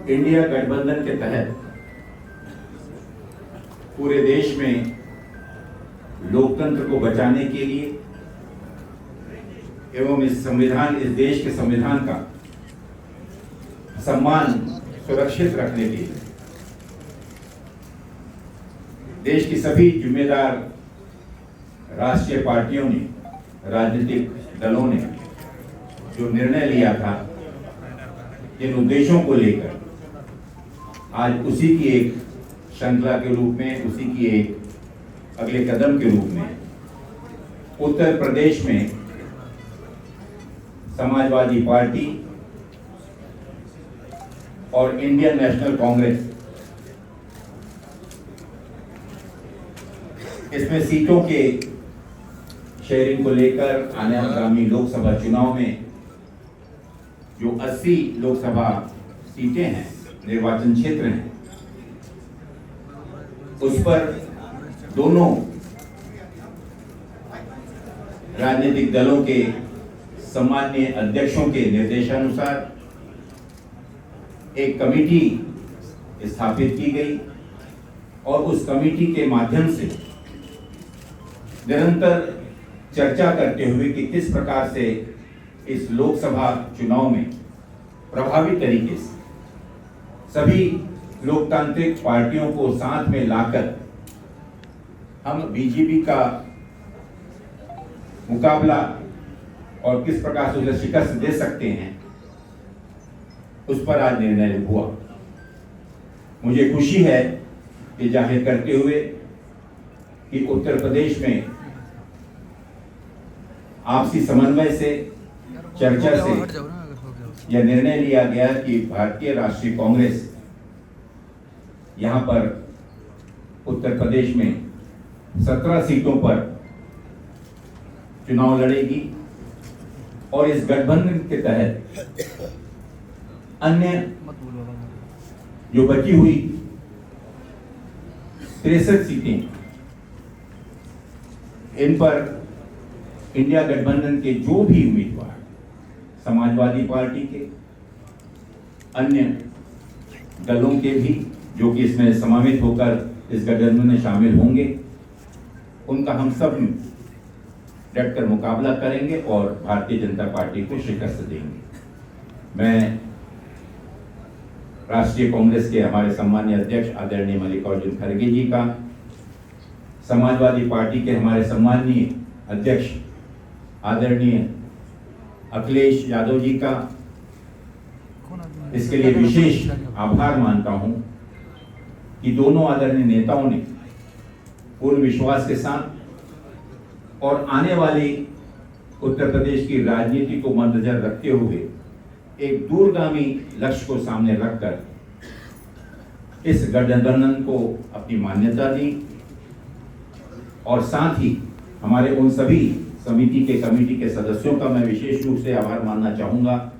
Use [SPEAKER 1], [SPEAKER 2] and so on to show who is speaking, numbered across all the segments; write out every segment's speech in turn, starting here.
[SPEAKER 1] India गठबंधन के तहत पूरे देश में लोकतंत्र को बचाने के लिए एवं इस देश के संविधान का सम्मान सुरक्षित रखने के लिए देश की सभी जिम्मेदार राष्ट्रीय पार्टियों ने, राजनीतिक दलों ने जो निर्णय लिया था, इन उद्देश्यों को लेकर आज उसी की एक श्रृंखला के रूप में, उसी की एक अगले कदम के रूप में उत्तर प्रदेश में समाजवादी पार्टी और इंडियन नेशनल कांग्रेस इसमें सीटों के शेयरिंग को लेकर आगामी लोकसभा चुनाव में जो 80 लोकसभा सीटें हैं, निर्वाचन क्षेत्र हैं, उस पर दोनों राजनीतिक दलों के सम्माननीय अध्यक्षों के निर्देशानुसार एक कमेटी स्थापित की गई और उस कमेटी के माध्यम से निरंतर चर्चा करते हुए कि किस प्रकार से इस लोकसभा चुनाव में प्रभावी तरीके से सभी लोकतांत्रिक पार्टियों को साथ में लाकर हम बीजेपी का मुकाबला और किस प्रकार से उसे शिकस्त दे सकते हैं, उस पर आज निर्णय हुआ। मुझे खुशी है ये जाहिर करते हुए कि उत्तर प्रदेश में आपसी समन्वय से, चर्चा से यह निर्णय लिया गया कि भारतीय राष्ट्रीय कांग्रेस यहां पर उत्तर प्रदेश में 17 सीटों पर चुनाव लड़ेगी और इस गठबंधन के तहत अन्य जो बची हुई 63 सीटें, इन पर इंडिया गठबंधन के जो भी उम्मीदवार समाजवादी पार्टी के, अन्य दलों के भी जो कि इसमें समावित होकर इस गठबंधन में शामिल होंगे, उनका हम सब डटकर मुकाबला करेंगे और भारतीय जनता पार्टी को शिकस्त देंगे। मैं राष्ट्रीय कांग्रेस के हमारे सम्मानीय अध्यक्ष आदरणीय मल्लिकार्जुन खड़गे जी का, समाजवादी पार्टी के हमारे सम्मानीय अध्यक्ष आदरणीय अखिलेश यादव जी का इसके लिए विशेष आभार मानता हूं कि दोनों आदरणीय नेताओं ने पूर्ण विश्वास के साथ और आने वाली उत्तर प्रदेश की राजनीति को मद्देनजर रखते हुए एक दूरगामी लक्ष्य को सामने रखकर इस गठबंधन को अपनी मान्यता दी और साथ ही हमारे उन सभी कमेटी के सदस्यों का मैं विशेष रूप से आभार मानना चाहूंगा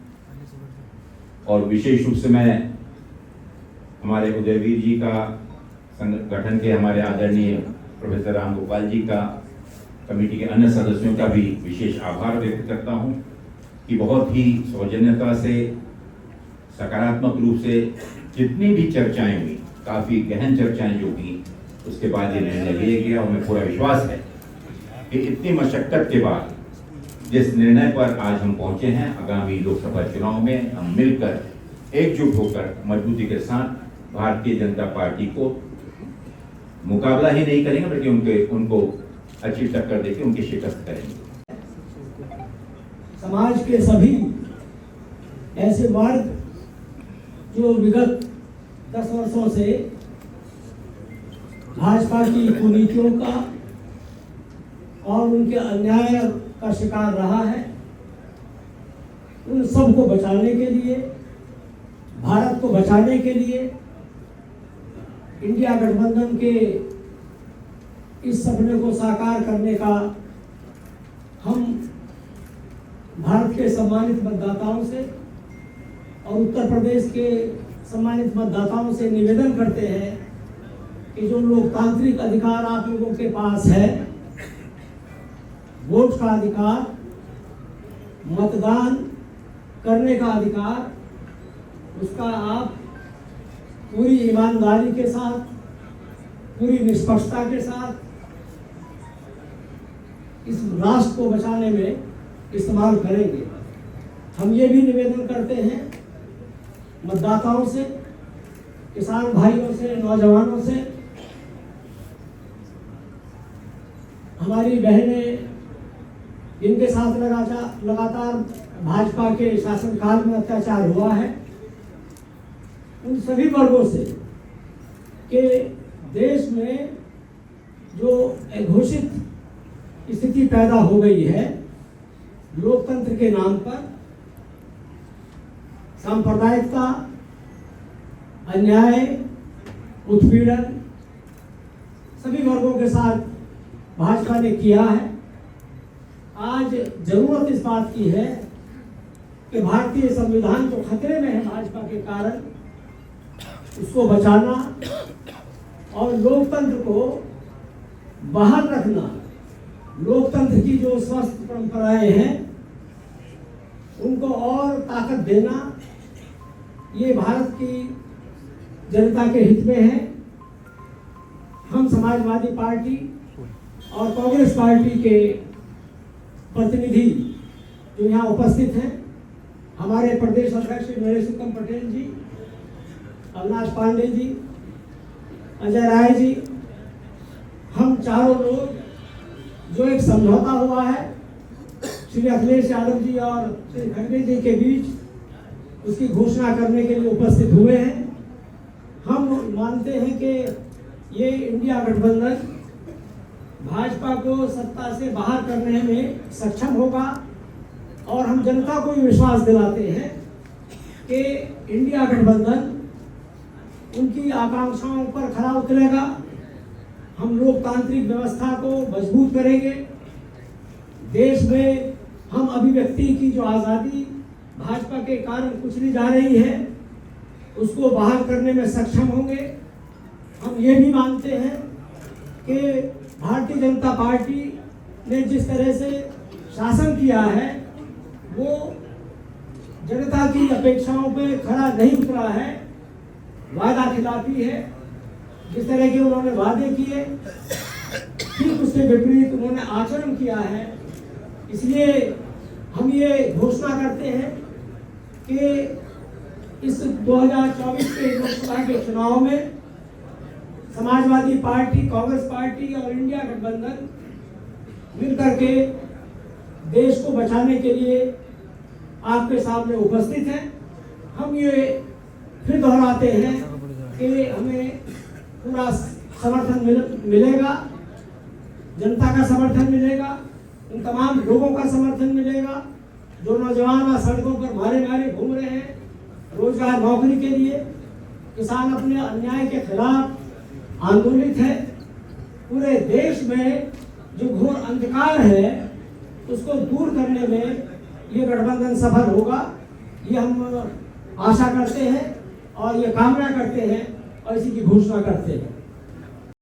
[SPEAKER 1] और विशेष रूप से मैं हमारे उदयवीर जी का, संगठन के हमारे आदरणीय प्रोफेसर राम गोपाल जी का, कमेटी के अन्य सदस्यों का भी विशेष आभार व्यक्त करता हूं कि बहुत ही सौजन्यता से, सकारात्मक रूप से जितनी भी चर्चाएं हुई, काफ़ी गहन चर्चाएं जो हुई, उसके बाद ये निर्णय लिया गया और हमें पूरा विश्वास है कि इतनी मशक्कत के बाद जिस निर्णय पर आज हम पहुंचे हैं, आगामी लोकसभा चुनाव में हम मिलकर एकजुट होकर मजबूती के साथ भारतीय जनता पार्टी को मुकाबला ही नहीं करेंगे बल्कि उनको अच्छी टक्कर देकर उनकी शिकस्त करेंगे।
[SPEAKER 2] समाज के सभी ऐसे वर्ग जो विगत 10 वर्षों से भाजपा की कुनीतियों का और उनके अन्याय का शिकार रहा है, उन सबको बचाने के लिए, भारत को बचाने के लिए इंडिया गठबंधन के इस सपने को साकार करने का हम भारत के सम्मानित मतदाताओं से और उत्तर प्रदेश के सम्मानित मतदाताओं से निवेदन करते हैं कि जो लोकतांत्रिक अधिकार आप लोगों के पास है, वोट का अधिकार, मतदान करने का अधिकार, उसका आप पूरी ईमानदारी के साथ, पूरी निष्पक्षता के साथ इस राष्ट्र को बचाने में इस्तेमाल करेंगे। हम ये भी निवेदन करते हैं मतदाताओं से, किसान भाइयों से, नौजवानों से, हमारी बहनें जिनके साथ लगातार भाजपा के शासनकाल में अत्याचार हुआ है, उन सभी वर्गों से कि देश में जो घोषित स्थिति पैदा हो गई है लोकतंत्र के नाम पर, सांप्रदायिकता, अन्याय, उत्पीड़न सभी वर्गों के साथ भाजपा ने किया है। आज जरूरत इस बात की है कि भारतीय संविधान जो खतरे में है भाजपा के कारण, उसको बचाना और लोकतंत्र को बहाल रखना, लोकतंत्र की जो स्वस्थ परंपराएं हैं उनको और ताकत देना, ये भारत की जनता के हित में है। हम समाजवादी पार्टी और कांग्रेस पार्टी के प्रतिनिधि जो यहाँ उपस्थित हैं, हमारे प्रदेश अध्यक्ष नरेश उत्तम पटेल जी, अविनाश पांडे जी, अजय राय जी, हम चारों लोग जो एक समझौता हुआ है श्री अखिलेश यादव जी और श्री खड़गे जी के बीच, उसकी घोषणा करने के लिए उपस्थित हुए हैं। हम मानते हैं कि ये इंडिया गठबंधन भाजपा को सत्ता से बाहर करने में सक्षम होगा और हम जनता को भी विश्वास दिलाते हैं कि इंडिया गठबंधन उनकी आकांक्षाओं पर खरा उतरेगा। हम लोकतांत्रिक व्यवस्था को मजबूत करेंगे। देश में हम अभिव्यक्ति की जो आज़ादी भाजपा के कारण कुचली जा रही है, उसको बहाल करने में सक्षम होंगे। हम ये भी मानते हैं कि भारतीय जनता पार्टी ने जिस तरह से शासन किया है वो जनता की अपेक्षाओं पे खरा नहीं उतरा है, वादा खिलाफी है। जिस तरह के उन्होंने वादे किए ठीक उसके विपरीत उन्होंने आचरण किया है। इसलिए हम ये घोषणा करते हैं कि इस 2024 के लोकसभा के चुनाव में समाजवादी पार्टी, कांग्रेस पार्टी और इंडिया गठबंधन मिलकर के देश को बचाने के लिए आपके सामने उपस्थित हैं। हम ये फिर दोहराते हैं कि हमें पूरा समर्थन मिलेगा, जनता का समर्थन मिलेगा, उन तमाम लोगों का समर्थन मिलेगा जो नौजवान आज सड़कों पर मारे मारे घूम रहे हैं रोजगार नौकरी के लिए। किसान अपने अन्याय के खिलाफ आंदोलित है। पूरे देश में जो घोर अंधकार है उसको दूर करने में ये गठबंधन सफल होगा, ये हम आशा करते हैं और ये कामना करते हैं और इसी की घोषणा करते हैं।